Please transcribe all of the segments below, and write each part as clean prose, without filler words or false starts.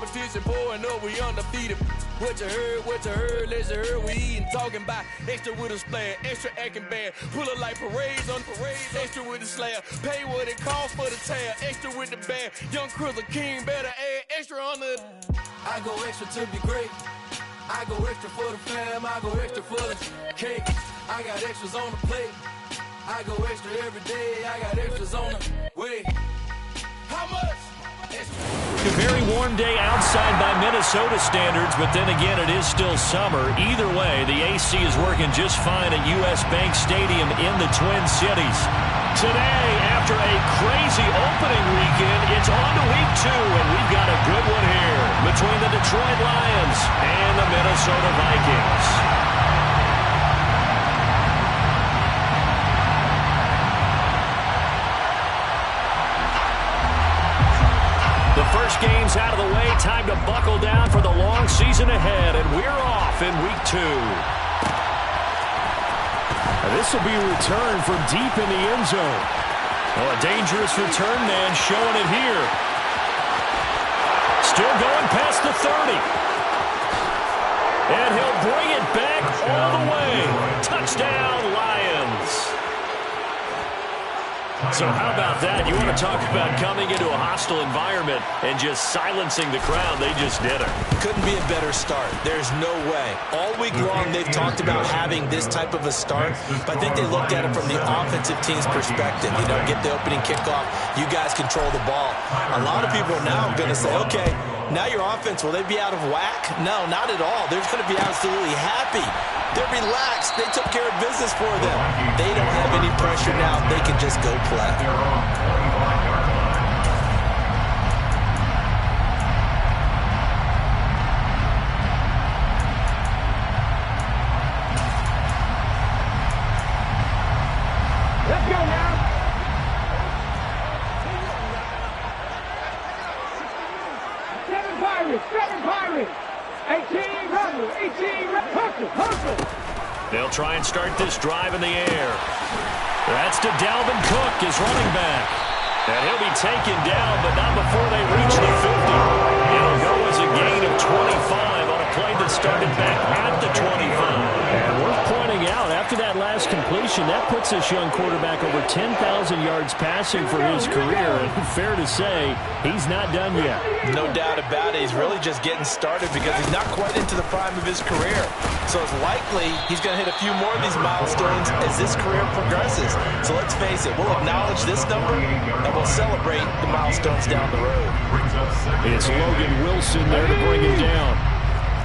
competition pouring up, we undefeated. What you heard, let's you heard, we eating, talking about extra with a splash, extra acting bad, pull it like parades on parades, extra with the slab, pay what it costs for the tab, extra with the bag, young Crizzle King, better add extra on the. I go extra to be great, I go extra for the fam, I go extra for the cake, I got extras on the plate, I go extra every day, I got extras on the way. How much? A very warm day outside by Minnesota standards, but then again, it is still summer. Either way, the AC is working just fine at U.S. Bank Stadium in the Twin Cities. Today, after a crazy opening weekend, it's on to week 2, and we've got a good one here between the Detroit Lions and the Minnesota Vikings. The first game's out of the way. Time to buckle down for the long season ahead, and we're off in week 2. This will be a return from deep in the end zone. Well, a dangerous return man showing it here. Still going past the 30. And he'll bring it back all the way. Touchdown, Lions. So how about that? You want to talk about coming into a hostile environment and just silencing the crowd. They just did it. Couldn't be a better start. There's no way. All week long they've talked about having this type of a start, but I think they looked at it from the offensive team's perspective. You know, get the opening kickoff. You guys control the ball. A lot of people are now going to say, okay, now your offense, will they be out of whack? No, not at all. They're going to be absolutely happy. They're relaxed. They took care of business for them. They don't have any pressure now. They can just go play. Let's go now. 7 Pirates. 18 Rebels. 18 Rebels. They'll try and start this drive in the air. That's to Dalvin Cook, his running back. And he'll be taken down, but not before they reach the 50. It'll go as a gain of 25 on a play that started back at the 25. And worth pointing out, after that last completion, that puts this young quarterback over 10,000 yards passing for his career. And fair to say, he's not done yet. No doubt about it. He's really just getting started because he's not quite into the prime of his career. So it's likely he's going to hit a few more of these milestones as this career progresses. So let's face it, we'll acknowledge this number and we'll celebrate the milestones down the road. It's Logan Wilson there to bring him down.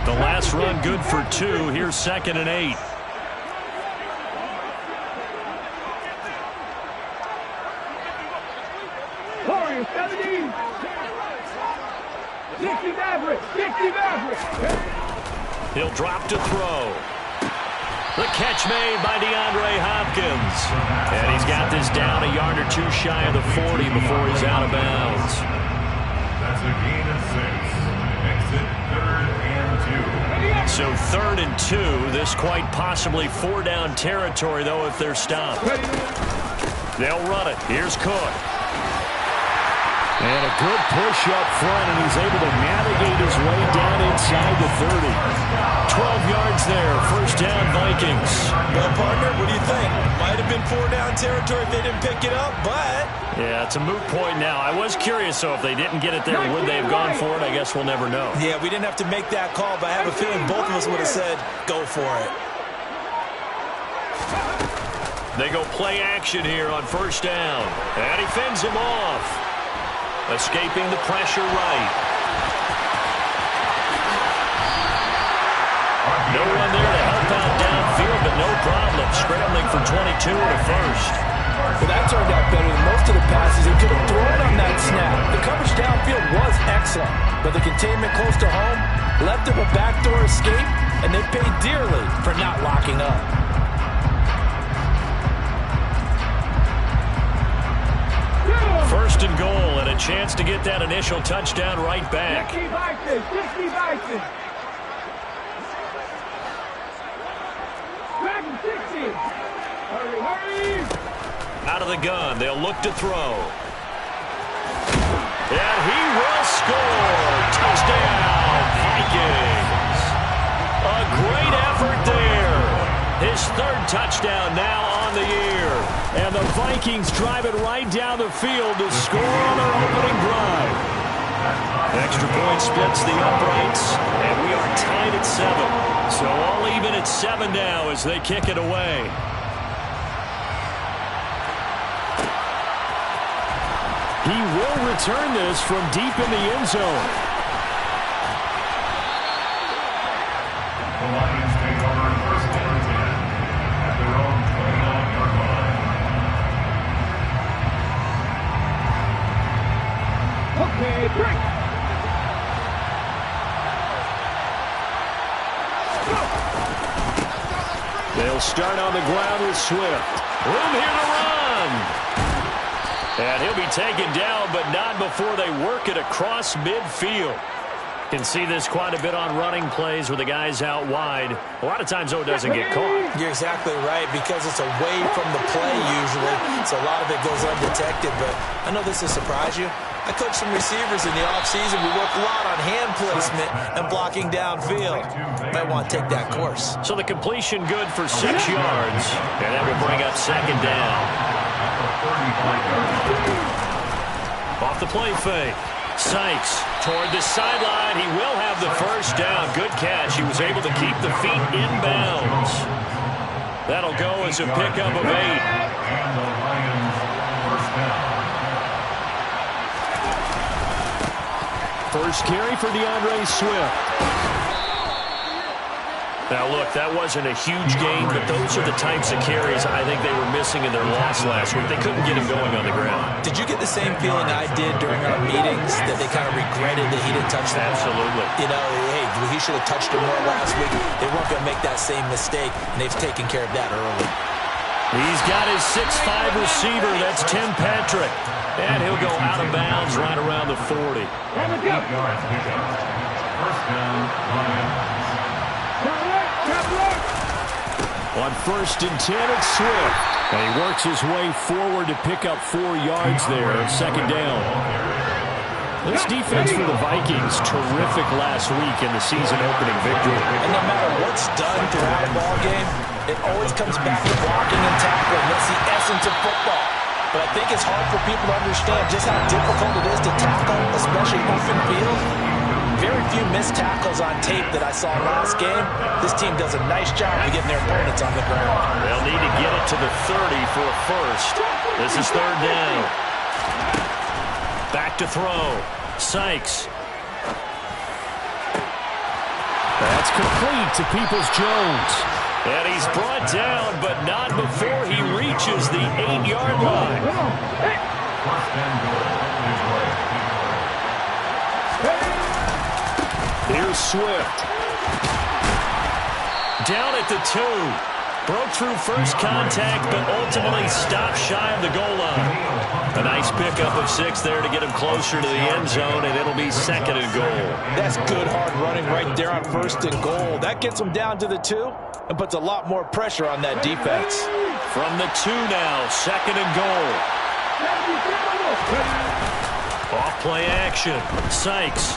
The last run good for 2. Here's 2nd and 8. Warriors 70. 60 Maverick. 60 Maverick. He'll drop to throw. The catch made by DeAndre Hopkins. And he's got this down a yard or 2 shy of the 40 before he's out of bounds. That's a gain of 6. Exit 3rd and 2. So 3rd and 2. This quite possibly 4-down territory, though, if they're stopped. They'll run it. Here's Cook. And a good push up front, and he's able to navigate his way down inside the 30. 12 yards there. 1st down, Vikings. Well, partner, what do you think? Might have been 4-down territory if they didn't pick it up, but... Yeah, it's a moot point now. I was curious, so if they didn't get it there, would they have gone for it? I guess we'll never know. Yeah, we didn't have to make that call, but I have a feeling both of us would have said, go for it. They go play action here on 1st down. And he fends him off. Escaping the pressure right. No one there to help out downfield, but no problem. Scrambling for 22 and a 1st. Well, that turned out better than most of the passes he could have thrown on that snap. The coverage downfield was excellent, but the containment close to home left him a backdoor escape, and they paid dearly for not locking up. First and goal, and a chance to get that initial touchdown right back. 60 Vikings, 60 Vikings. Dragon 60. Hurry, hurry. Out of the gun, they'll look to throw. And he will score. Touchdown. touchdown now on the year. And the Vikings drive it right down the field to score on their opening drive. Extra point splits the uprights, and we are tied at 7. So all even at 7 now as they kick it away. He will return this from deep in the end zone. The Lions take over first and 10 at their own 29-yard line. Okay, break. They'll start on the ground with Swift. Room here to run. And he'll be taken down, but not before they work it across midfield. Can see this quite a bit on running plays with the guys out wide. A lot of times, though, it doesn't get caught. You're exactly right, because it's away from the play usually, so a lot of it goes undetected. But I know this will surprise you. I coached some receivers in the offseason. We work a lot on hand placement and blocking downfield. Might want to take that course. So the completion good for 6 yards, and that will bring up second down. Off the play fake. Sykes toward the sideline. He will have the first down. Good catch. He was able to keep the feet in bounds. That'll go as a pickup of 8. And the Lions first down. First carry for DeAndre Swift. Now, look, that wasn't a huge gain, but those are the types of carries I think they were missing in their loss last week. They couldn't get him going on the ground. Did you get the same feeling I did during our meetings, that they kind of regretted that he didn't touch the ball? Absolutely. You know, hey, he should have touched it more last week. They weren't going to make that same mistake, and they've taken care of that early. He's got his 6'5 receiver. That's Tim Patrick. And he'll go out of bounds right around the 40. 8 yards pickup. First down, Lions. On first and 10, it's Swift. And he works his way forward to pick up 4 yards there. Second down. This defense for the Vikings, terrific last week in the season-opening victory. And no matter what's done throughout a ball game, it always comes back to blocking and tackling. That's the essence of football. But I think it's hard for people to understand just how difficult it is to tackle, especially open field. Very few missed tackles on tape that I saw last game. This team does a nice job of getting their opponents on the ground. They'll need to get it to the 30 for a first. This is third down. Back to throw. Sykes. That's complete to Peoples-Jones. And he's brought down, but not before he reaches the 8-yard line. First and goal. Here's Swift. Down at the 2. Broke through first contact, but ultimately stopped shy of the goal line. A nice pickup of 6 there to get him closer to the end zone, and it'll be second and goal. That's good hard running right there on first and goal. That gets him down to the 2 and puts a lot more pressure on that defense. From the 2 now, second and goal. Off play action. Sykes.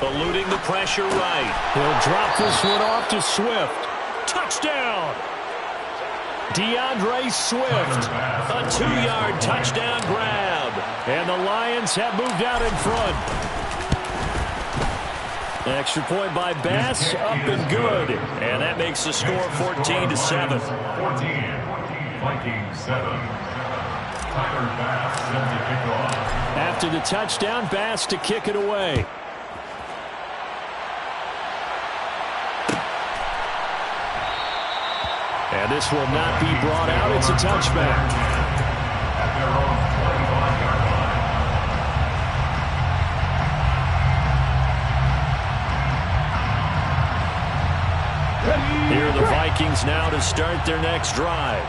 Eluding the pressure right. He'll drop this one off to Swift. Touchdown! DeAndre Swift. A 2-yard touchdown grab. And the Lions have moved out in front. Extra point by Bass, up and good. And that makes the score 14-7. 14, Vikings 7. Tyler Bass sent to kick off. After the touchdown, Bass to kick it away. And this will not be brought out. It's a touchback. At their own 25-yard line. Here are the Vikings now to start their next drive.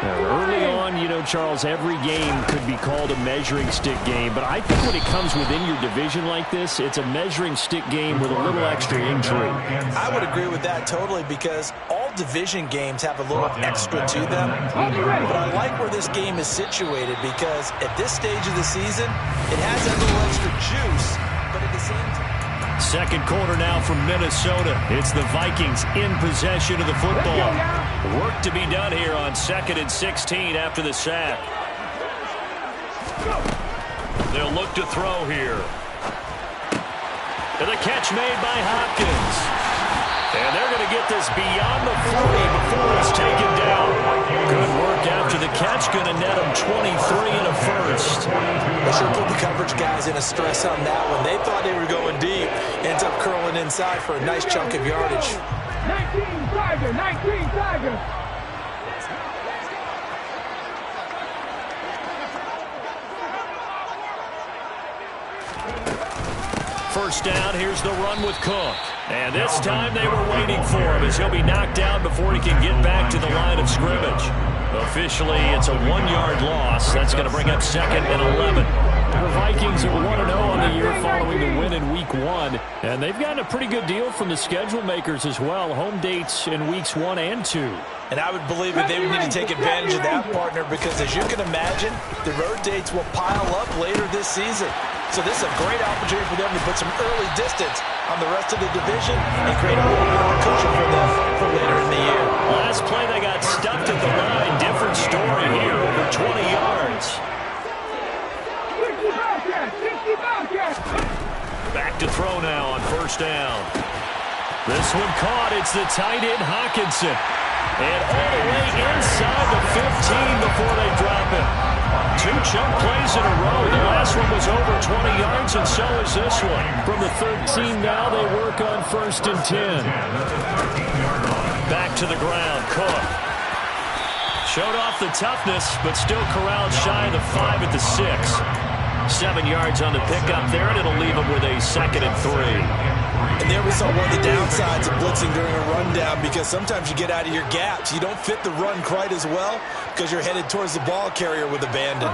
Early on, you know, Charles, every game could be called a measuring stick game. But I think when it comes within your division like this, it's a measuring stick game with a little extra intrigue. I would agree with that totally, because all division games have a little extra to them. But I like where this game is situated, because at this stage of the season, it has that little extra juice, but at the same time. Second quarter now from Minnesota. It's the Vikings in possession of the football. Work to be done here on 2nd and 16 after the sack. They'll look to throw here. And the catch made by Hopkins. And they're going to get this beyond the 40 before it's taken down. Good work after the catch. Going to net them 23 and a first. They should put the coverage guys in a stress on that one. They thought they were going deep. Ends up curling inside for a nice chunk of yardage. 19 Tiger, 19 Tiger. First down, here's the run with Cook. And this time they were waiting for him as he'll be knocked down before he can get back to the line of scrimmage. Officially, it's a 1-yard loss. That's going to bring up 2nd and 11. The Vikings are 1-0 on the year following the win in Week 1. And they've gotten a pretty good deal from the schedule makers as well. Home dates in Weeks 1 and 2. And I would believe that they would need to take advantage of that, partner, because as you can imagine, the road dates will pile up later this season. So this is a great opportunity for them to put some early distance on the rest of the division and create a little bit of a cushion for them for later in the year. Last play, they got stuffed at the line. Different story here, over 20 yards. 60 Bobcats, 60 Bobcats. Back to throw now on first down. This one caught. It's the tight end, Hawkinson. And all the way inside the 15 before they drop it. 2 chunk plays in a row. The last one was over 20 yards, and so is this one. From the 13 now, they work on 1st and 10. Back to the ground, Cook. Showed off the toughness, but still corralled shy of the 5 at the 6. 7 yards on the pickup there, and it'll leave him with a 2nd and 3. And there we saw one of the downsides of blitzing during a rundown, because sometimes you get out of your gaps. You don't fit the run quite as well because you're headed towards the ball carrier with abandon.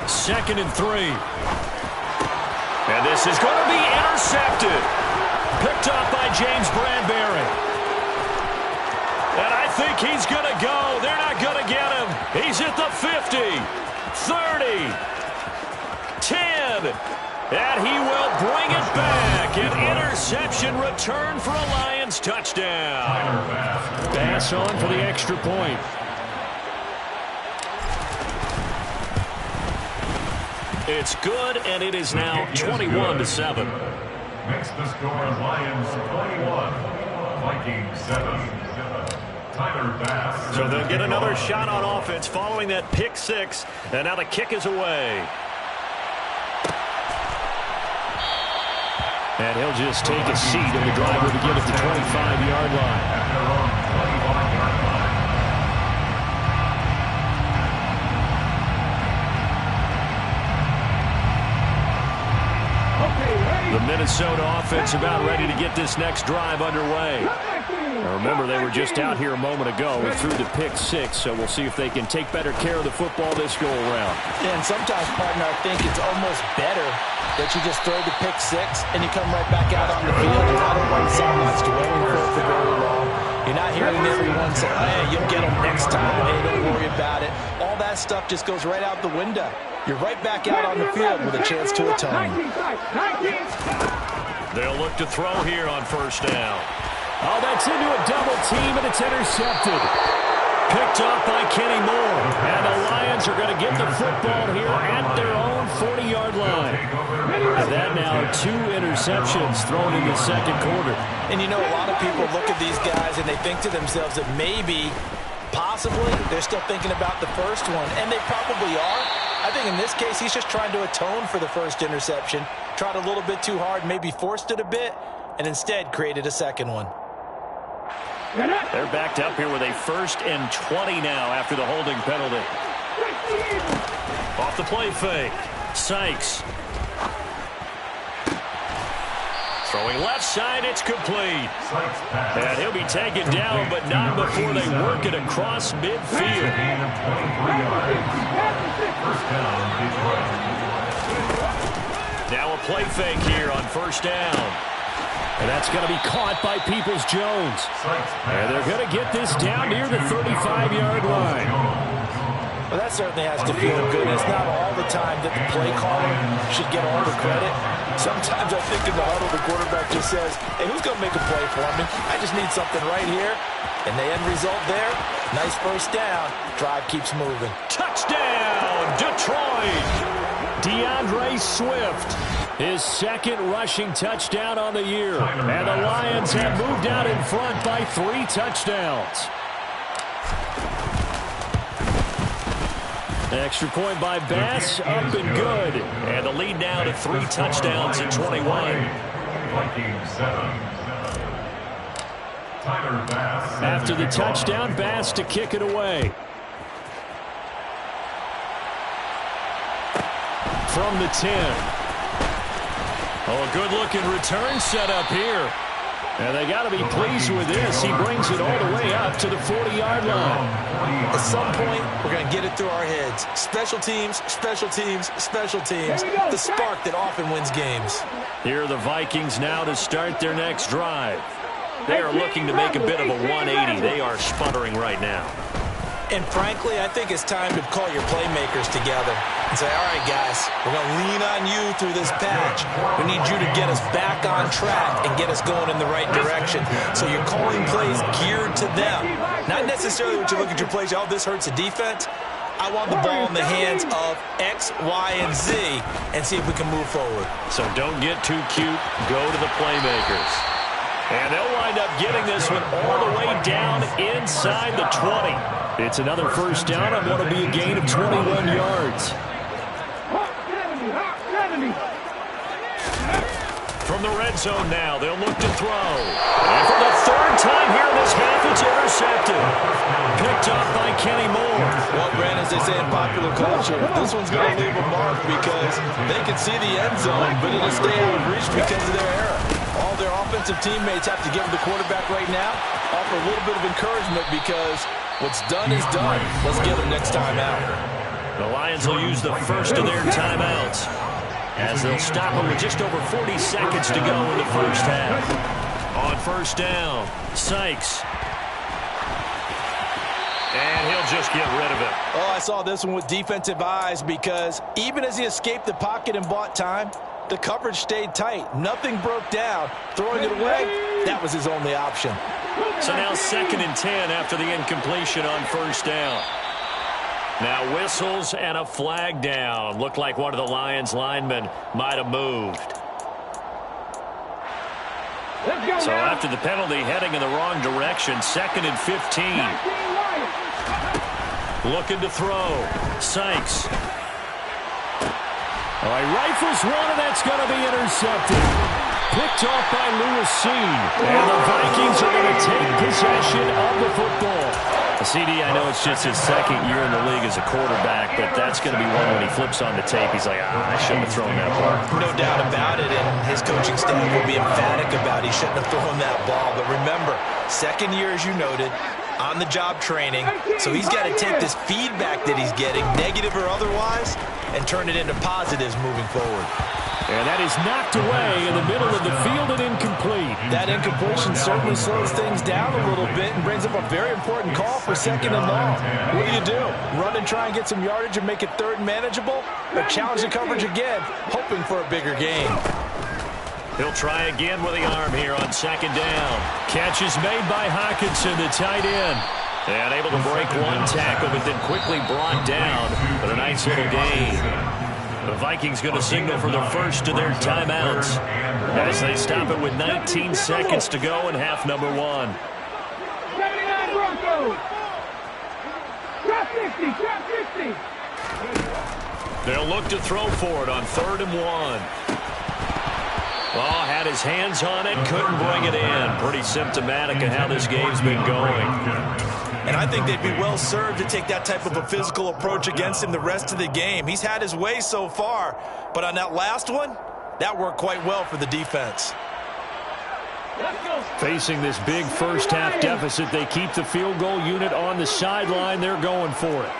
2nd and 3. And this is going to be intercepted. Picked off by James Bradbury. And I think he's going to go. They're not going to get him. He's at the 50, 30, 10. And he will bring it back. An interception return for a Lions touchdown. Pass on for the extra point. It's good, and it is now 21-7. Makes the score Lions 21, Vikings 7. Tyler Bass. So they'll get another shot on offense following that pick 6. And now the kick is away. And he'll just take a seat, and the drive will begin at the 25-yard line. The Minnesota offense about ready to get this next drive underway. Now remember, they were just out here a moment ago and threw the pick 6, so we'll see if they can take better care of the football this go-around. And sometimes, partner, I think it's almost better that you just throw the pick 6 and you come right back out on the field. You're not on one sidelines dwelling for it for very long. You're not hearing everyone say, hey, you'll get them next time. Hey, don't worry about it. All that stuff just goes right out the window. You're right back out on the field with a chance to atone. They'll look to throw here on first down. Oh, that's into a double team, and it's intercepted. Picked up by Kenny Moore. And the Lions are going to get the football here at their own 40-yard line. And that now 2 interceptions thrown in the second quarter. And you know, a lot of people look at these guys and they think to themselves that maybe, possibly, they're still thinking about the first one. And they probably are. I think in this case, he's just trying to atone for the first interception. Tried a little bit too hard, maybe forced it a bit, and instead created a second one. They're backed up here with a 1st and 20 now after the holding penalty. Off the play fake. Sykes. Throwing left side, it's complete. And he'll be taken down, but not before they work it across midfield. Now a play fake here on first down. And that's going to be caught by Peoples-Jones. And they're going to get this down near the 35-yard line. Well, that certainly has to feel good. It's not all the time that the play caller should get all the credit. Sometimes I think in the huddle, the quarterback just says, hey, who's going to make a play for me? I just need something right here. And the end result there, nice first down. Drive keeps moving. Touchdown, Detroit! DeAndre Swift, his second rushing touchdown on the year. And the Lions have moved out in front by 3 touchdowns. Extra point by Bass, up and good. And the lead now to 3 touchdowns at 21. After the touchdown, Bass to kick it away. From the 10. Oh, a good-looking return set up here. And they got to be pleased with this. He brings it all the way up to the 40-yard line. At some point, we're going to get it through our heads. Special teams, special teams, special teams. The spark that often wins games. Here are the Vikings now to start their next drive. They are looking to make a bit of a 180. They are sputtering right now. And frankly, I think it's time to call your playmakers together and say, all right, guys, we're going to lean on you through this patch. We need you to get us back on track and get us going in the right direction. So you're calling plays geared to them. Not necessarily when you look at your plays, oh, this hurts the defense. I want the ball in the hands of X, Y, and Z and see if we can move forward. So don't get too cute. Go to the playmakers. And they'll wind up getting this one all the way down inside the 20. It's another first down on what will be a gain of 21 yards. From the red zone now, they'll look to throw. And for the 3rd time here in this half, it's intercepted. Picked up by Kenny Moore. Well, Brandon, as they say in popular culture, this one's going to leave a mark because they can see the end zone, but it'll stay out of reach because of their error. All their offensive teammates have to give the quarterback right now, offer a little bit of encouragement because what's done is done. Let's get them next time out. The Lions will use the first of their timeouts as they'll stop them with just over 40 seconds to go in the first half. On first down, Sykes. And he'll just get rid of it. Oh, I saw this one with defensive eyes because even as he escaped the pocket and bought time, the coverage stayed tight. Nothing broke down. Throwing it away, that was his only option. So now 2nd and 10 after the incompletion on first down. Now whistles and a flag down. Looked like one of the Lions linemen might have moved. So after the penalty, heading in the wrong direction, 2nd and 15. Looking to throw. Sykes. All right, rifles one, and that's going to be intercepted. Picked off by Lewis Seen. And the Vikings are going to take possession of the football. CD, I know it's just his 2nd year in the league as a quarterback, but that's going to be one when he flips on the tape. He's like, I shouldn't have thrown that ball. No doubt about it, and his coaching staff will be emphatic about he shouldn't have thrown that ball. But remember, 2nd year, as you noted, on-the-job training, so he's got to take this feedback that he's getting, negative or otherwise, and turn it into positives moving forward. And that is knocked away in the middle of the field and incomplete. That incompletion certainly slows things down a little bit and brings up a very important call for 2nd and long. What do? Run and try and get some yardage and make it 3rd and manageable? Or challenge the coverage again, hoping for a bigger gain? He'll try again with the arm here on 2nd down. Catch is made by Hawkinson, the tight end. And able to break one tackle, but then quickly brought down with a nice little gain. The Vikings going to signal for the first of their timeouts as they stop it with 19 seconds to go in half number 1. 79 Broncos. Drop 50, drop 50. They'll look to throw for it on 3rd and 1. Oh, had his hands on it, couldn't bring it in. Pretty symptomatic of how this game's been going. And I think they'd be well served to take that type of a physical approach against him the rest of the game. He's had his way so far, but on that last one, that worked quite well for the defense. Facing this big first half deficit, they keep the field goal unit on the sideline. They're going for it.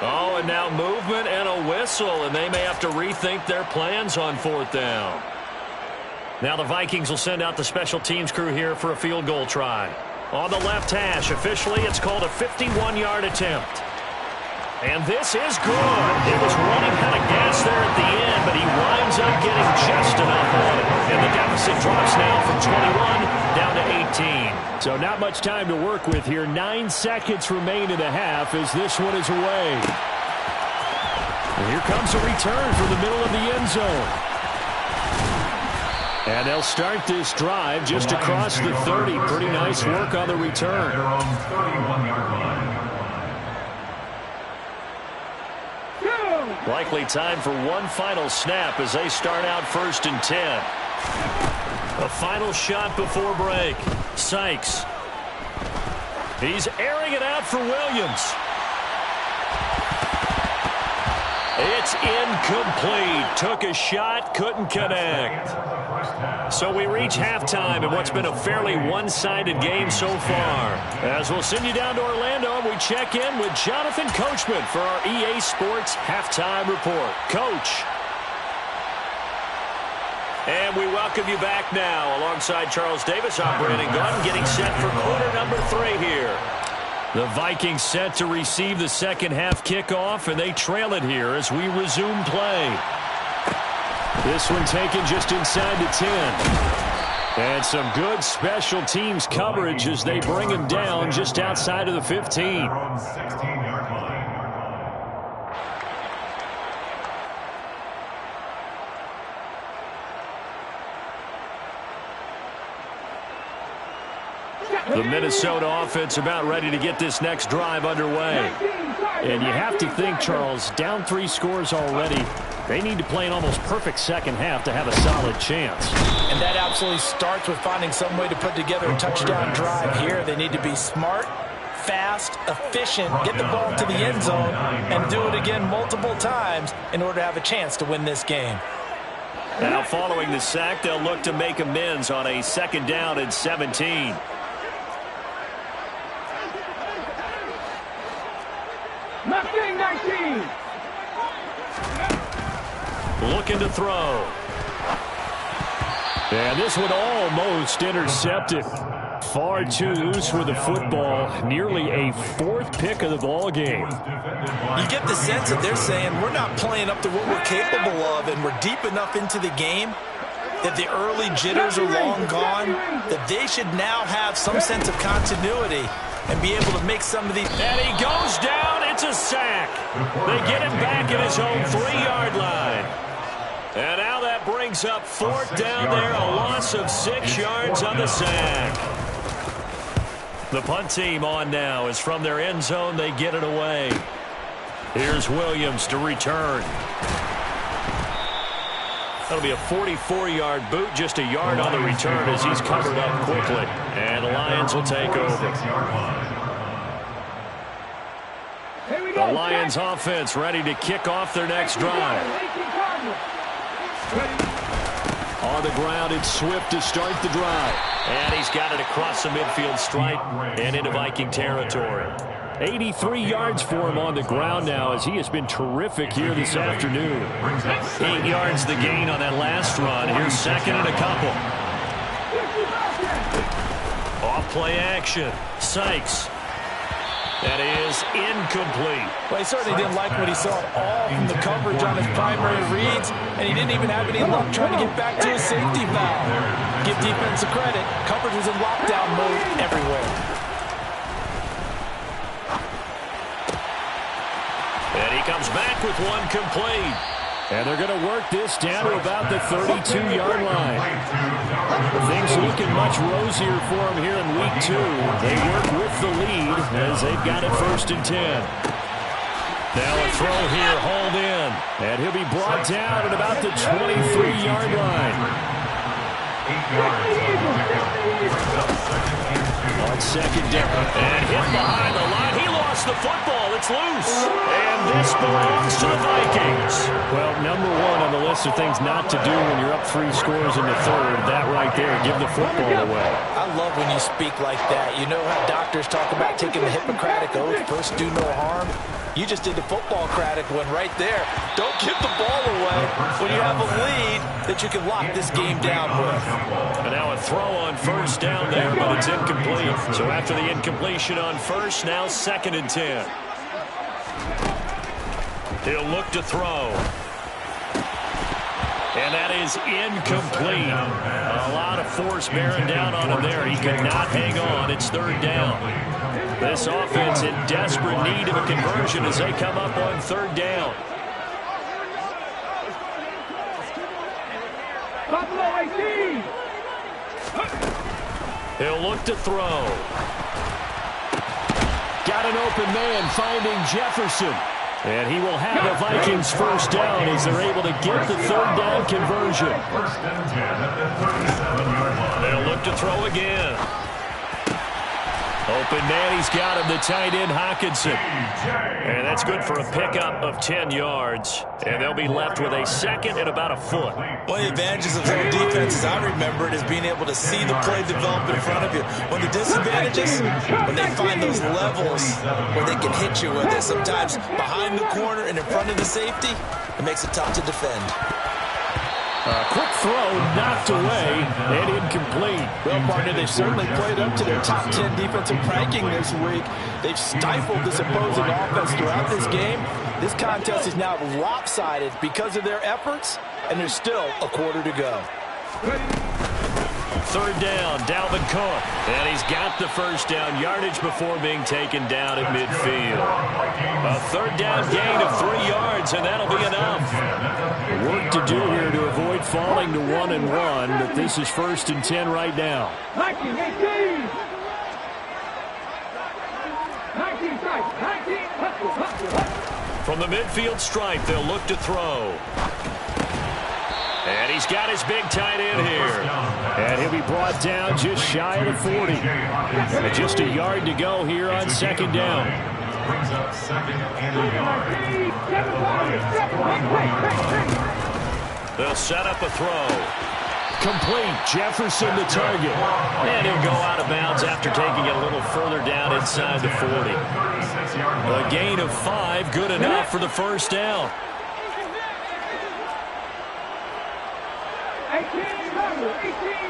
Oh, and now movement and a whistle, and they may have to rethink their plans on 4th down. Now the Vikings will send out the special teams crew here for a field goal try. On the left hash, officially it's called a 51-yard attempt. And this is good. It was running out of gas there at the end, but he winds up getting just enough on it. And the deficit drops now from 21 down to 18. So not much time to work with here. 9 seconds remain in the half as this one is away. And here comes a return from the middle of the end zone. And they'll start this drive just across the 30. Pretty nice work on the return. Likely time for one final snap as they start out 1st and 10. A final shot before break. Sykes. He's airing it out for Williams. It's incomplete. Took a shot, couldn't connect. So we reach halftime in what's been a fairly one-sided game so far. As we'll send you down to Orlando, we check in with Jonathan Coachman for our EA Sports Halftime Report. Coach. And we welcome you back now. Alongside Charles Davis, I'm Brandon Gunn, getting set for quarter number 3 here. The Vikings set to receive the second half kickoff, and they trail it here as we resume play. This one taken just inside the 10. And some good special teams coverage as they bring him down just outside of the 15. The Minnesota offense about ready to get this next drive underway. And you have to think, Charles, down 3 scores already. They need to play an almost perfect second half to have a solid chance. And that absolutely starts with finding some way to put together a touchdown drive here. They need to be smart, fast, efficient, get the ball to the end zone, and do it again multiple times in order to have a chance to win this game. Now following the sack, they'll look to make amends on a 2nd down and 17. Mustang 19. Looking to throw. And this one almost intercepted. Far too loose with the football. Nearly a 4th pick of the ball game. You get the sense that they're saying we're not playing up to what we're capable of, and we're deep enough into the game that the early jitters are long gone, that they should now have some sense of continuity and be able to make some of these. And he goes down. It's a sack. They get him back at his own 3-yard line. And now that brings up 4th down there, a loss of 6 yards on the sack. The punt team on now is from their end zone. They get it away. Here's Williams to return. That'll be a 44-yard boot, just a yard on the return as he's covered up quickly. And the Lions will take over. The Lions offense ready to kick off their next drive. On the ground, it's Swift to start the drive. And he's got it across the midfield stripe and into Viking territory. 83 yards for him on the ground now as he has been terrific here this afternoon. 8 yards the gain on that last run. Here's 2nd and a couple. Off play action. Sykes. That is incomplete. Well, he certainly didn't like what he saw at all from the coverage on his primary reads, and he didn't even have any luck trying to get back to his safety valve. Give defense credit. Coverage was in lockdown mode everywhere. And he comes back with one complete. And they're going to work this down to about the 32-yard line. Things looking much rosier for them here in week 2. They work with the lead as they've got it 1st and 10. Now a throw here, hauled in. And he'll be brought down at about the 23-yard line. On 2nd down. And hit behind the line. He lost the football. It's gets loose. And this belongs to the Vikings. Well, number one on the list of things not to do when you're up 3 scores in the third, that right there, give the football away. I love when you speak like that. You know how doctors talk about taking the Hippocratic Oath, first do no harm? You just did the football-cratic one right there. Don't give the ball away when you have a lead that you can lock this game down with. And now a throw on first down there, but it's incomplete. So after the incompletion on first, now 2nd and 10. He'll look to throw. And that is incomplete. A lot of force bearing down on him there. He could not hang on. It's 3rd down. This offense in desperate need of a conversion as they come up on 3rd down. He'll look to throw. Got an open man finding Jefferson. And he will have the Vikings first down as they're able to get the 3rd down conversion. They'll look to throw again. Open man, he's got him, the tight end, Hockenson. And that's good for a pickup of 10 yards. And they'll be left with a 2nd and about a foot. One of the advantages of zone defense, as I remember it, is being able to see the play develop in front of you. One of the disadvantages, when they find those levels where they can hit you with it, sometimes behind the corner and in front of the safety, it makes it tough to defend. Quick throw, knocked away, and incomplete. Well, partner, they've certainly played up to their top 10 defensive ranking this week. They've stifled this opposing offense throughout this game. This contest is now lopsided because of their efforts, and there's still a quarter to go. 3rd down, Dalvin Cook. And he's got the first down yardage before being taken down at midfield. A 3rd down gain of 3 yards, and that'll be enough. Work to do here to avoid falling to 1-1, but this is 1st and 10 right now. From the midfield stripe, they'll look to throw. And he's got his big tight end here. And he'll be brought down just shy of the 40. And just a yard to go here on 2nd down. Brings up 2nd and a yard. They'll set up a throw. Complete. Jefferson the target. And he'll go out of bounds after taking it a little further down inside the 40. A gain of 5, good enough for the first down. 18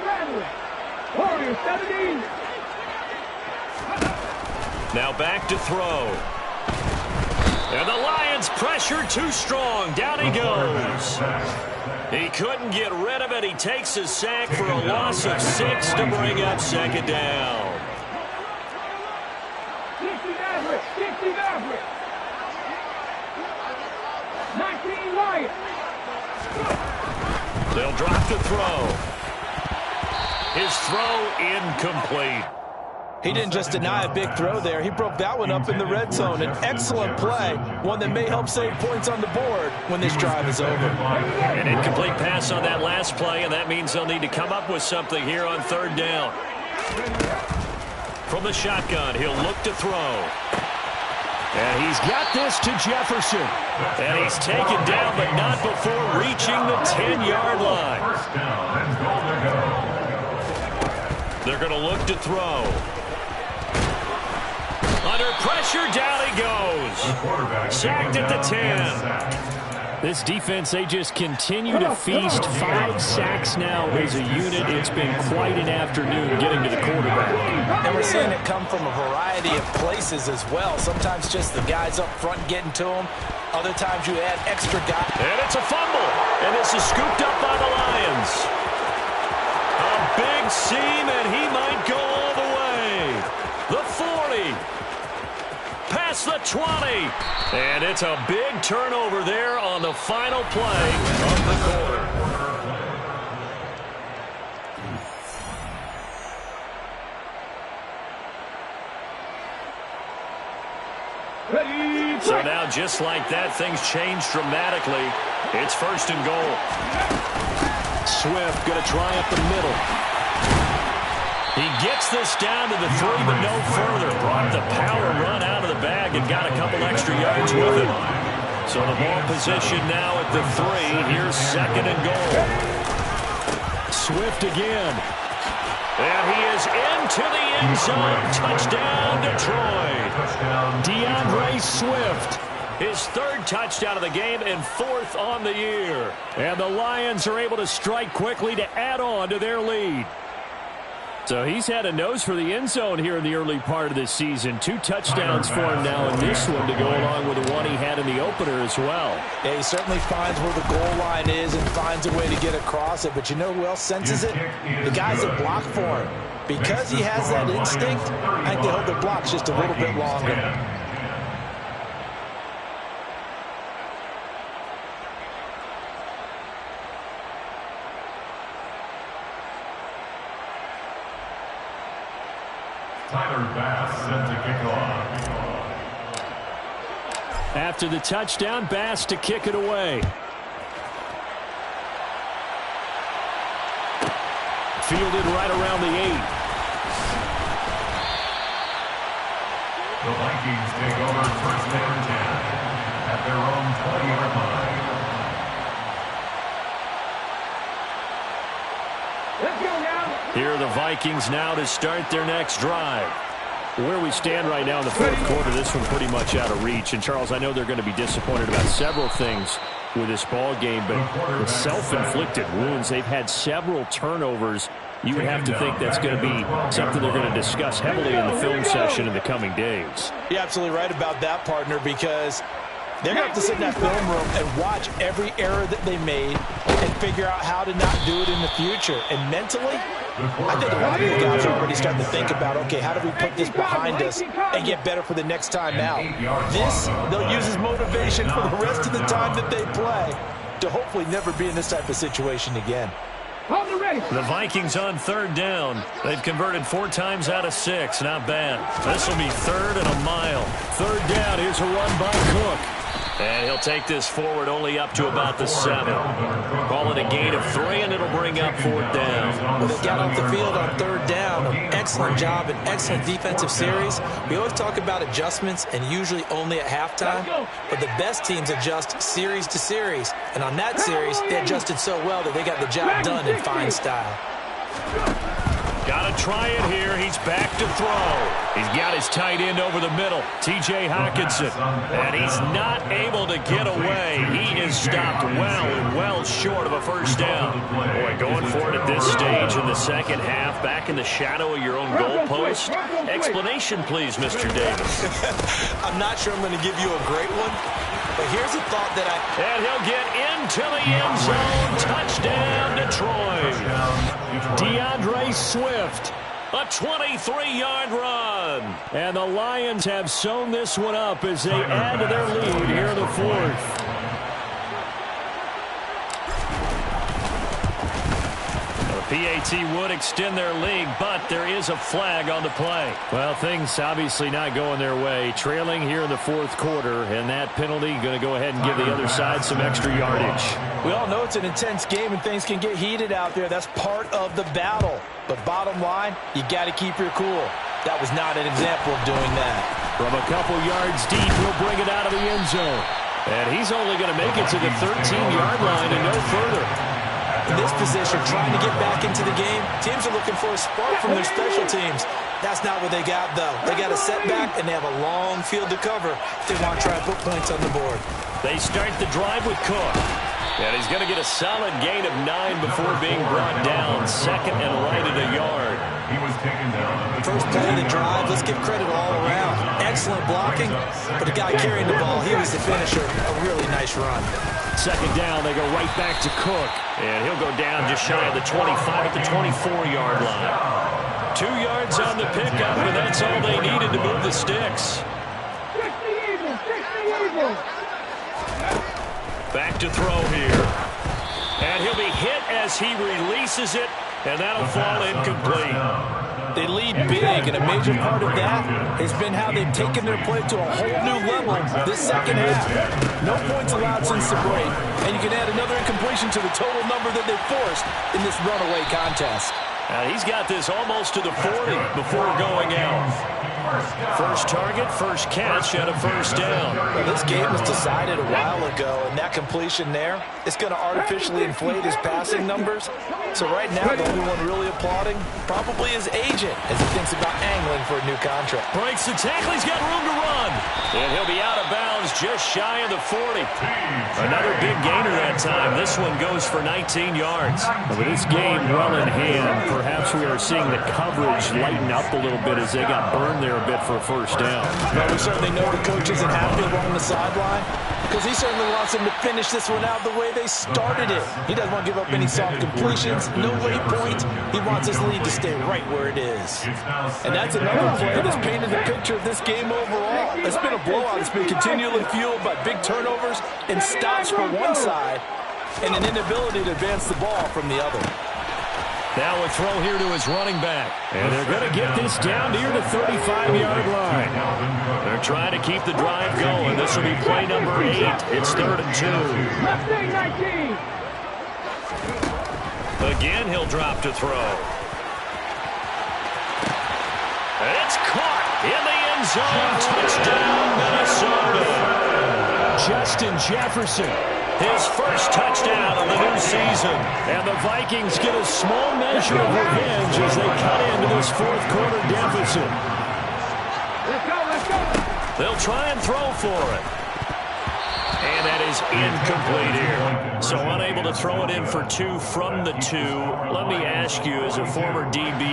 Rattler. Warriors 17. Now back to throw. And the Lions pressure too strong. Down he goes. He couldn't get rid of it. He takes a sack for a loss of 6 to bring up 2nd down. 60 Maverick. 19 Lions. They'll drop the throw. His throw incomplete. He didn't just deny a big throw there. He broke that one up in the red zone. An excellent play, one that may help save points on the board when this drive is over. An incomplete pass on that last play, and that means they'll need to come up with something here on 3rd down. From the shotgun, he'll look to throw. And he's got this to Jefferson. And he's taken down, but not before reaching the 10-yard line. First down and goal to go. They're going to look to throw. Under pressure, down he goes. Sacked at the 10. This defense, they just continue to feast. 5 sacks now as a unit. It's been quite an afternoon getting to the quarterback. And we're seeing it come from a variety of places as well. Sometimes just the guys up front getting to them. Other times you add extra guys. And it's a fumble. And this is scooped up by the Lions. A big seam, and he might go all the way. The 40. Past the 20. And it's a big turnover there on the final play of the quarter. So now, just like that, things change dramatically. It's 1st and goal. Swift going to try up the middle. He gets this down to the 3, but no further. Brought the power run out of the bag back and got a couple extra yards with it. So the ball position now at the 3. Here's 2nd and goal. Swift again. And he is into the end zone. Touchdown, Detroit. DeAndre Swift. His 3rd touchdown of the game and 4th on the year. And the Lions are able to strike quickly to add on to their lead. So he's had a nose for the end zone here in the early part of this season. 2 touchdowns for him now in this one to go along with the one he had in the opener as well. Yeah, he certainly finds where the goal line is and finds a way to get across it. But you know who else senses it? The guys that block for him. Because he has that instinct, I think they hold their blocks just a little bit longer. Tyler Bass set to kick off. After the touchdown, Bass to kick it away. Fielded right around the 8. The Vikings take over 1st and 10 at their own 20-yard line. Let's go now. Here are the Vikings now to start their next drive. Where we stand right now in the 4th quarter, this one pretty much out of reach. And, Charles, I know they're going to be disappointed about several things with this ball game, but the self-inflicted wounds, they've had several turnovers. You would have to think that's going to be something they're going to discuss heavily in the film session in the coming days. You're absolutely right about that, partner, because they're going to have to sit in that film room and watch every error that they made and figure out how to not do it in the future. And mentally, I think a lot of the guys are already starting to think about, okay, how do we put this behind us and get better for the next time out? This, they'll use as motivation for the rest of the time that they play to hopefully never be in this type of situation again. The Vikings on 3rd down. They've converted 4 times out of 6. Not bad. This will be 3rd and a mile. 3rd down. Here's a run by Cook. And he'll take this forward only up to about the 7. Call it a gain of 3, and it'll bring up 4th down. Well, they got off the field on 3rd down. Excellent job, an excellent defensive series. We always talk about adjustments and usually only at halftime. But the best teams adjust series to series. And on that series, they adjusted so well that they got the job done in fine style. Got to try it here. He's back to throw. He's got his tight end over the middle, T.J. Hockenson. And he's not able to get away. He is stopped well short of a 1st down. Boy, going for it at this stage in the 2nd half, back in the shadow of your own goalpost. Explanation, please, Mr. Davis. I'm not sure I'm going to give you a great one, but here's a thought that And he'll get into the end zone. Touchdown, Detroit. DeAndre Swift. A 23-yard run. And the Lions have sewn this one up as they add to their lead here in the 4th. PAT would extend their lead, but there is a flag on the play. Well, things obviously not going their way. Trailing here in the 4th quarter, and that penalty going to go ahead and give the other side some extra yardage. we all know it's an intense game and things can get heated out there. That's part of the battle. But bottom line, you got to keep your cool. That was not an example of doing that. From a couple yards deep, he'll bring it out of the end zone. And he's only going to make it to the 13-yard line and no further. In this position, trying to get back into the game, teams are looking for a spark from their special teams. That's not what they got, though. They got a setback, and they have a long field to cover if they want to try and put points on the board. They start the drive with Cook. And he's going to get a solid gain of 9 before being brought down. Second and right at a yard. He was taken down. First play of the drive, let's give credit all around. Excellent blocking, but the guy carrying the ball, he was the finisher. A really nice run. Second down, they go right back to Cook. And he'll go down just shy of the 25 at the 24-yard line. 2 yards on the pickup, and that's all they needed to move the sticks. Back to throw here. And he'll be hit as he releases it, and that'll fall incomplete. They lead big, and a major part of that has been how they've taken their play to a whole new level this second half. No points allowed since the break, and you can add another incompletion to the total number that they forced in this runaway contest. He's got this almost to the 40 before going out. First target, first catch, and a first down. Well, this game was decided a while ago, and that completion there, it's going to artificially inflate his passing numbers. So right now, the only one really applauding probably his agent as he thinks about angling for a new contract. Breaks the tackle. He's got room to run. And he'll be out of bounds just shy of the 40. Another big gainer that time. This one goes for 19 yards. With this game well in hand, perhaps we are seeing the coverage lighten up a little bit as they got burned there a bit for a first down. Well, we certainly know the coach isn't happy along the sideline because he certainly wants them to finish this one out the way they started it. He doesn't want to give up any soft completions, no late points. He wants his lead to stay right where it is. And that's another play that's painted the picture of this game overall. It's been a blowout. It's been continually fueled by big turnovers and stops for one side and an inability to advance the ball from the other. Now a throw here to his running back. And they're going to get this down near the 35-yard line. They're trying to keep the drive going. This will be play number 8. It's 3rd and 2. Left 19. Again, he'll drop to throw. It's caught in the end zone. Touchdown, Minnesota. Justin Jefferson. His first touchdown of the new season. And the Vikings get a small measure of revenge as they cut into this fourth quarter deficit. Let's go, let's go. They'll try and throw for it. And that is incomplete here. So unable to throw it in for 2 from the 2. Let me ask you, as a former DB,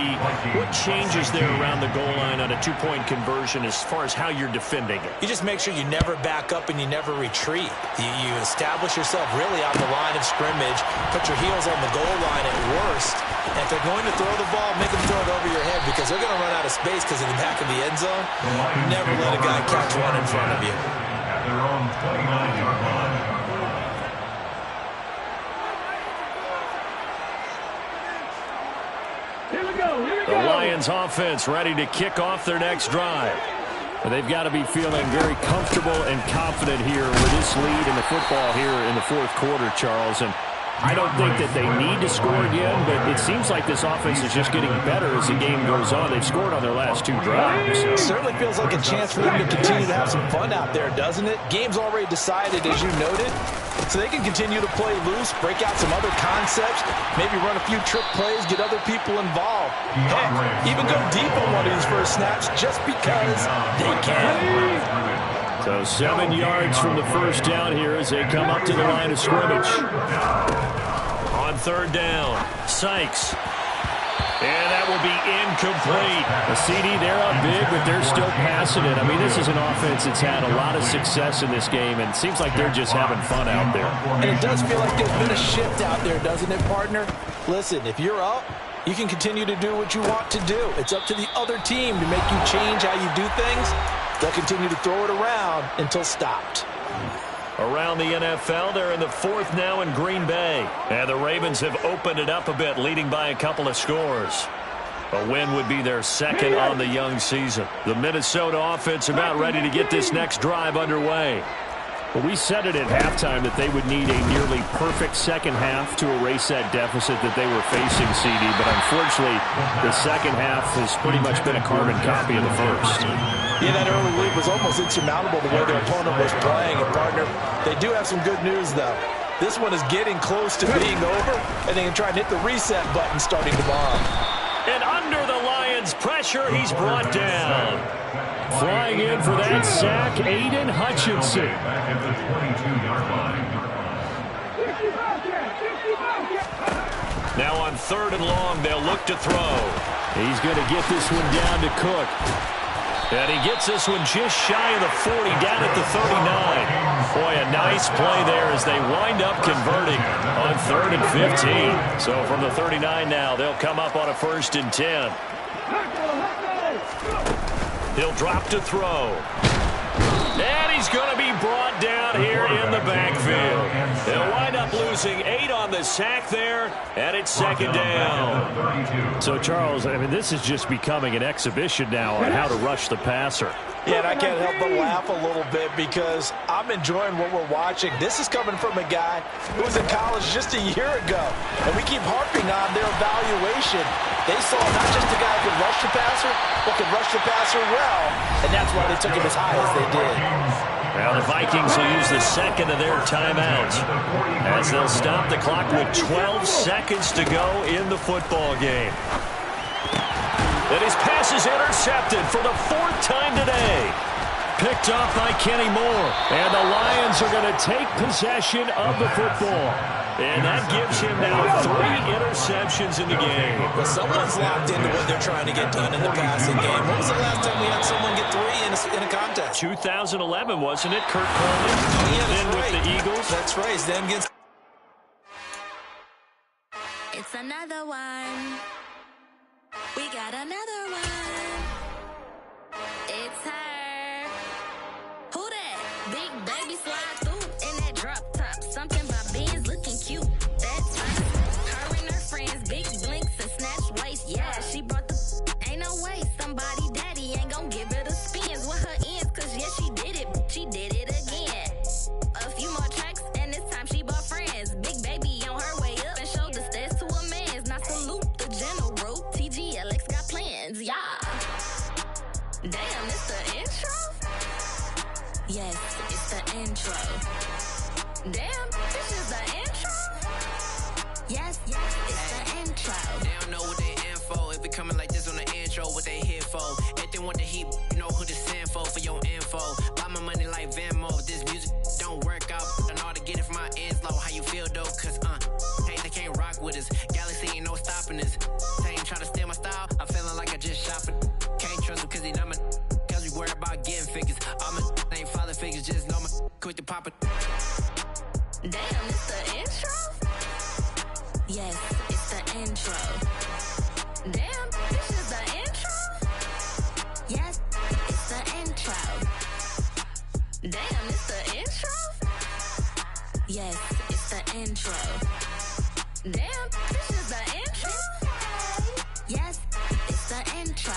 what changes there around the goal line on a 2-point conversion as far as how you're defending it? You just make sure you never back up and you never retreat. You establish yourself really on the line of scrimmage, put your heels on the goal line at worst, and if they're going to throw the ball, make them throw it over your head because they're going to run out of space because in the back of the end zone, never let a guy catch one in front of you. Their own 29-yard line. Here we go, here we The go. Lions offense ready to kick off their next drive. But they've got to be feeling very comfortable and confident here with this lead in the football here in the fourth quarter, Charles. And I don't think that they need to score again, but it seems like this offense is just getting better as the game goes on. They've scored on their last 2 drives. It certainly feels like a chance for them to continue to have some fun out there, doesn't it? Game's already decided, as you noted, so they can continue to play loose, break out some other concepts, maybe run a few trick plays, get other people involved. Heck, even go deep on one of these first snaps just because they can. So 7 yards from the first down here as they come up to the line of scrimmage. On 3rd down, Sykes. And that will be incomplete. The CD, they're up big, but they're still passing it. I mean, this is an offense that's had a lot of success in this game, and it seems like they're just having fun out there. And it does feel like there's been a shift out there, doesn't it, partner? Listen, if you're up, you can continue to do what you want to do. It's up to the other team to make you change how you do things. They'll continue to throw it around until stopped. Around the NFL, they're in the 4th now in Green Bay. And the Ravens have opened it up a bit, leading by a couple of scores. A win would be their 2nd on the young season. The Minnesota offense about ready to get this next drive underway. Well, we said it at halftime that they would need a nearly perfect second half to erase that deficit that they were facing, CD. But unfortunately, the second half has pretty much been a carbon copy of the first. Yeah, that early lead was almost insurmountable the way their opponent was playing. And, partner, they do have some good news, though. This one is getting close to being over, and they can try and hit the reset button starting tomorrow. And under the Lions' pressure, he's brought down. Flying in for that sack, Aiden Hutchinson. Back at the 22-yard line. 65. Now on 3rd and long, they'll look to throw. He's going to get this one down to Cook. And he gets this one just shy of the 40, down at the 39. Boy, a nice play there as they wind up converting on 3rd and 15. So from the 39 now, they'll come up on a 1st and 10. He'll drop to throw. And he's going to be brought down here in the backfield. They'll wind up losing 8 on the sack there, and it's 2nd down. So, Charles, I mean, this is just becoming an exhibition now on how to rush the passer. Yeah, and I can't help but laugh a little bit because I'm enjoying what we're watching. This is coming from a guy who was in college just a year ago, and we keep harping on their evaluation. They saw not just a guy who could rush the passer, but could rush the passer well, and that's why they took him as high as they did. Well, the Vikings will use the second of their timeouts as they'll stop the clock with 12 seconds to go in the football game. And his pass is intercepted for the 4th time today. Picked off by Kenny Moore. And the Lions are going to take possession of the football. And that gives him now 3 interceptions in the game. Well, someone's locked into what they're trying to get done in the passing game. When was the last time we had someone get 3 in a contest? 2011, wasn't it? Kurt Coleman. Then with the Eagles. That's right. Then against. It's another one. We got another one. It's her. Who that? Big baby slide through in that drop top. Something about Benz looking cute. That's her and her friends. Big blinks and snatch waist. Yeah, she brought the. Ain't no way somebody daddy ain't gon' give her the spins with her ends. Cause yeah, she did it. She did it again. A few more tracks and this time she bought friends. Big baby on her way up and showed the stairs to a man's. Now salute the general. TGLX got plans, yeah. Damn, it's the intro? Yes, it's the intro. Damn, this is the intro? Yes, it's the intro. They don't know what they in for. If we coming like this on the intro, what they here for? If they want the heat, you know who to send for your info. Buy my money like Venmo. If this music don't work out, I know how to get it from my ends low. How you feel though? Cause hey, they can't rock with us. Galaxy ain't no stopping us. Try to steal my style, I'm feeling like I just shot for. Can't trust him cause he not my. Cause we worried about getting figures. All my ain't father figures, just know my quick to pop it. Damn, it's the intro? Yes, it's the intro. Damn, this is the intro? Yes, it's the intro. Damn, it's the intro? Yes, it's the intro. Damn, this is the intro? Yes, it's the intro.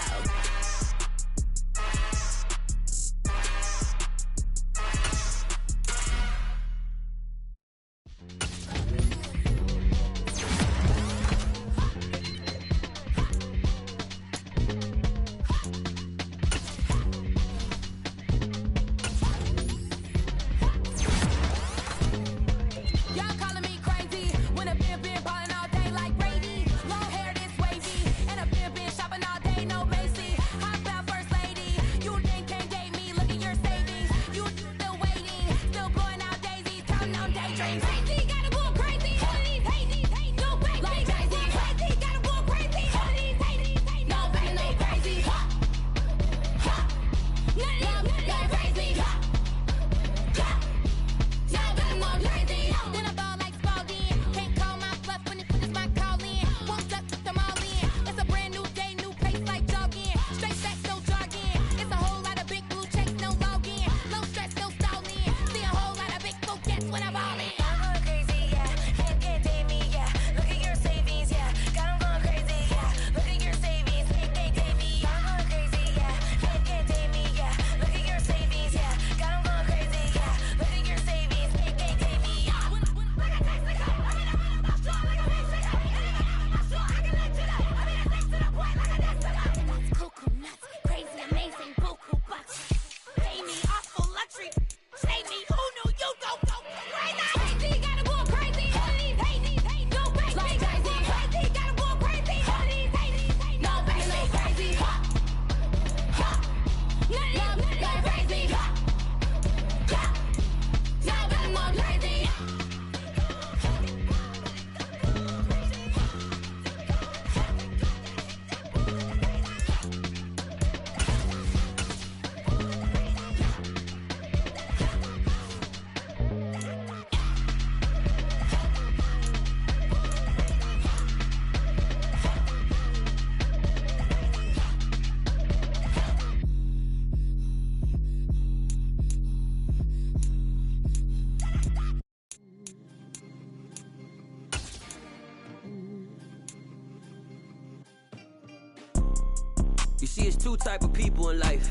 You see, it's two type of people in life.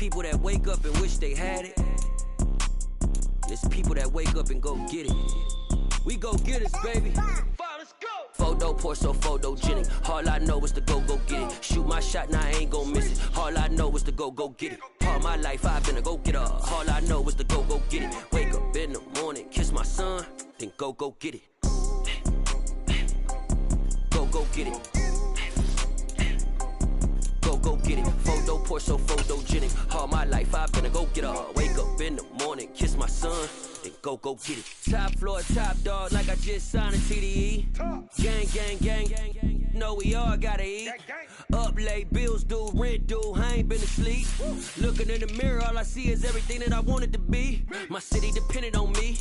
people that wake up and wish they had it. There's people that wake up and go get it. We go get it, baby. Let's go. Photo pour so photogenic. All I know is to go get it. Shoot my shot, now I ain't gon' miss it. All I know is to go get it. All my life I've been a go-getter. All I know is to go get it. Wake up in the morning, kiss my son, then go get it. Go get it. Go get it. Photo pour so photogenic. All my life I've been a go-getter. Wake up in the morning, kiss my son, then go get it. Top floor, top dog, like I just signed a TDE. Gang. Know we all gotta eat. Up late, bills due, rent due, I ain't been asleep. Looking in the mirror, all I see is everything that I wanted to be. My city depended on me,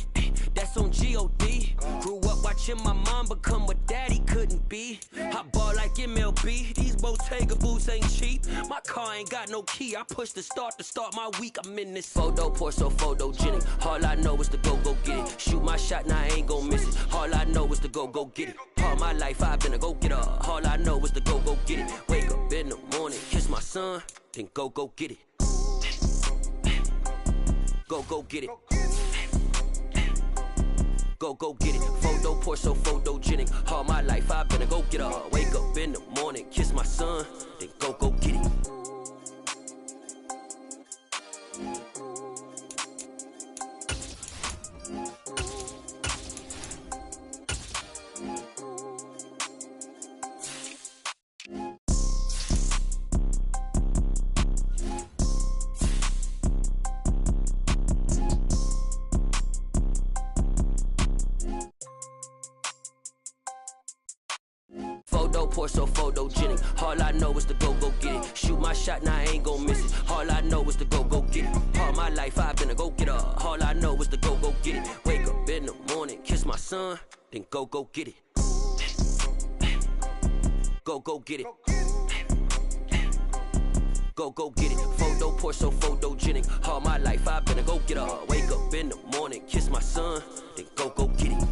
that's on G.O.D. Grew up watching my mom become what daddy couldn't be. I ball like MLB, these Bottega boots ain't cheap. My car ain't got no key, I push the start to start my week. I'm in this photo pour so photogenic. All I know is to go get it. Shoot my shot, now I ain't gon' miss it. All I know is to go get it. All my life I've been a go-getter. All I know is to go get it. Wake up in the morning, kiss my son, then go get it. Go get it. Go get it. Photo pour so photogenic. All my life I've been a go-getter. Wake up in the morning, kiss my son, then go get it. Photo pour so photogenic. All I know is to go get it. Shoot my shot, now I ain't gon' miss it. All I know is to go get it. All my life I've been a go-getter. All I know is to go get it. Wake up in the morning, kiss my son, then go get it. Go get it. Go get it. Photo pour so photogenic. All my life I've been a go-getter. Wake up in the morning, kiss my son, then go get it.